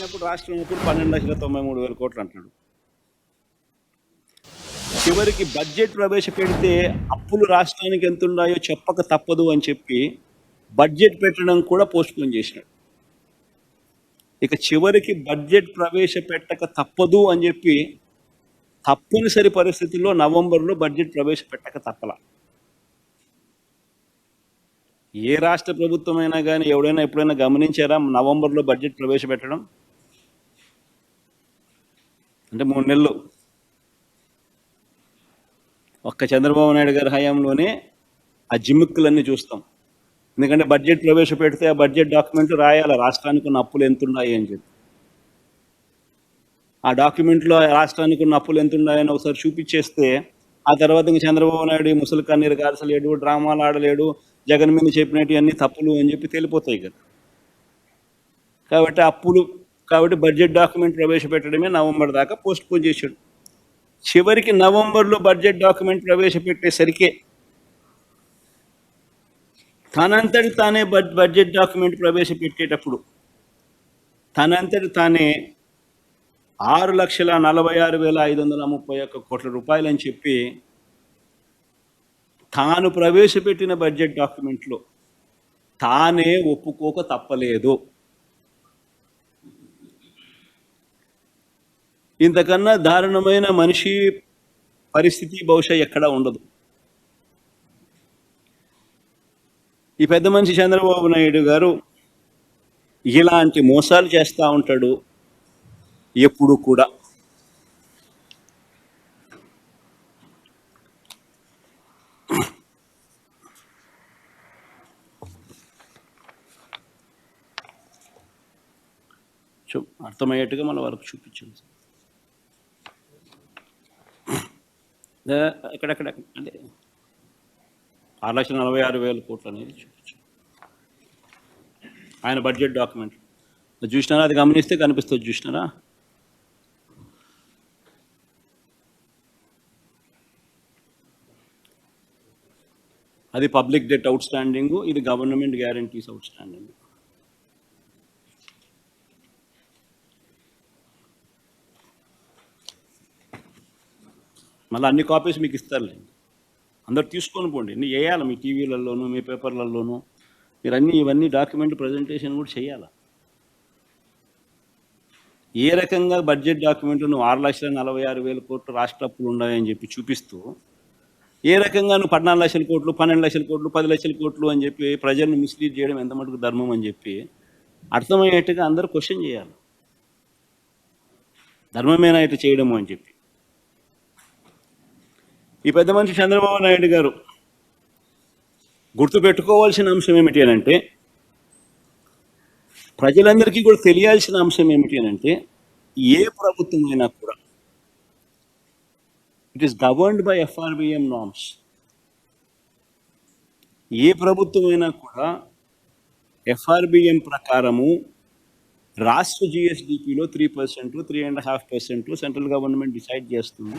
పెట్టినప్పుడు రాష్ట్రం ఇప్పుడు 12,93,000 కోట్లు అంటున్నాడు. చివరికి బడ్జెట్ ప్రవేశపెడితే అప్పులు రాష్ట్రానికి ఎంత ఉన్నాయో చెప్పక తప్పదు అని చెప్పి బడ్జెట్ పెట్టడం కూడా పోస్ట్పోన్ చేసినాడు. ఇక చివరికి బడ్జెట్ ప్రవేశపెట్టక తప్పదు అని చెప్పి తప్పనిసరి పరిస్థితుల్లో నవంబర్లో బడ్జెట్ ప్రవేశపెట్టక తప్పల. ఏ రాష్ట్ర ప్రభుత్వం అయినా కానీ ఎవడైనా ఎప్పుడైనా గమనించారా నవంబర్లో బడ్జెట్ ప్రవేశపెట్టడం? అంటే 3 నెలలు ఒక్క చంద్రబాబు నాయుడు గారి హయాంలోనే ఆ జిమ్మిక్కులన్నీ చూస్తాం. ఎందుకంటే బడ్జెట్ ప్రవేశపెడితే ఆ బడ్జెట్ డాక్యుమెంట్ రాయాలి రాష్ట్రానికి ఉన్న అప్పులు ఎంత ఉన్నాయి అని చెప్పి. ఆ డాక్యుమెంట్లో రాష్ట్రానికి ఉన్న అప్పులు ఎంత ఉన్నాయని ఒకసారి చూపించేస్తే ఆ తర్వాత ఇంక చంద్రబాబు నాయుడు ముసలి కన్నీరు కాల్చలేడు, డ్రామాలు ఆడలేడు, జగన్ మీద చెప్పినట్టు అన్ని తప్పులు అని చెప్పి తెలిపోతాయి కదా. కాబట్టి బడ్జెట్ డాక్యుమెంట్ ప్రవేశపెట్టడమే నవంబర్ దాకా పోస్ట్ పోన్ చేశాడు. చివరికి నవంబర్లో బడ్జెట్ డాక్యుమెంట్ ప్రవేశపెట్టేసరికి తనంతటి తానే బడ్జెట్ డాక్యుమెంట్ ప్రవేశపెట్టేటప్పుడు తనంతటి తానే 6,46,531 కోట్ల రూపాయలు అని చెప్పి తాను ప్రవేశపెట్టిన బడ్జెట్ డాక్యుమెంట్లో తానే ఒప్పుకోక తప్పలేదు. ఇంతకన్నా దారుణమైన మనిషి పరిస్థితి బహుశా ఎక్కడా ఉండదు. ఈ పెద్ద మనిషి చంద్రబాబు నాయుడు గారు ఇలాంటి మోసాలు చేస్తూ ఉంటాడు ఎప్పుడు కూడా. అర్థమయ్యేట్టుగా మన వరకు చూపించండి. ఎక్కడెక్కడ అంటే 6,46,000 కోట్లు అనేది చూపించు ఆయన బడ్జెట్ డాక్యుమెంట్ చూసినారా? అది గమనిస్తే కనిపిస్తుంది. చూసినారా? అది పబ్లిక్ డెట్ అవుట్ స్టాండింగ్, ఇది గవర్నమెంట్ గ్యారంటీస్ అవుట్ స్టాండింగ్. మళ్ళీ అన్ని కాపీస్ మీకు ఇస్తారులేండి, అందరు తీసుకొని పోండి. ఇన్ని వేయాలి మీ టీవీలలోనూ మీ పేపర్లలోనూ. మీరు ఇవన్నీ డాక్యుమెంట్ ప్రజెంటేషన్ కూడా చేయాలి. ఏ రకంగా బడ్జెట్ డాక్యుమెంట్ నువ్వు 6,46,000 కోట్లు రాష్ట్ర అప్పులు ఉన్నాయని చెప్పి చూపిస్తూ ఏ రకంగా నువ్వు 14,00,000 కోట్లు 12,00,000 కోట్లు 10,00,000 కోట్లు అని చెప్పి ప్రజలను మిస్లీడ్ చేయడం ఎంత మటుకు ధర్మం అని చెప్పి అర్థమయ్యేట్టుగా అందరూ క్వశ్చన్ చేయాలి. ధర్మమేనా ఇటు చేయడము అని చెప్పి. ఈ పెద్ద మనిషి చంద్రబాబు నాయుడు గారు గుర్తుపెట్టుకోవాల్సిన అంశం ఏమిటి అని అంటే, ప్రజలందరికీ కూడా తెలియాల్సిన అంశం ఏమిటి అని అంటే, ఏ ప్రభుత్వం అయినా కూడా it is governed by FRBM norms. ఏ ప్రభుత్వం అయినా కూడా FRBM ప్రకారము రాష్ట్ర GSDPలో 3%, 3.5% సెంట్రల్ గవర్నమెంట్ డిసైడ్ చేస్తుంది.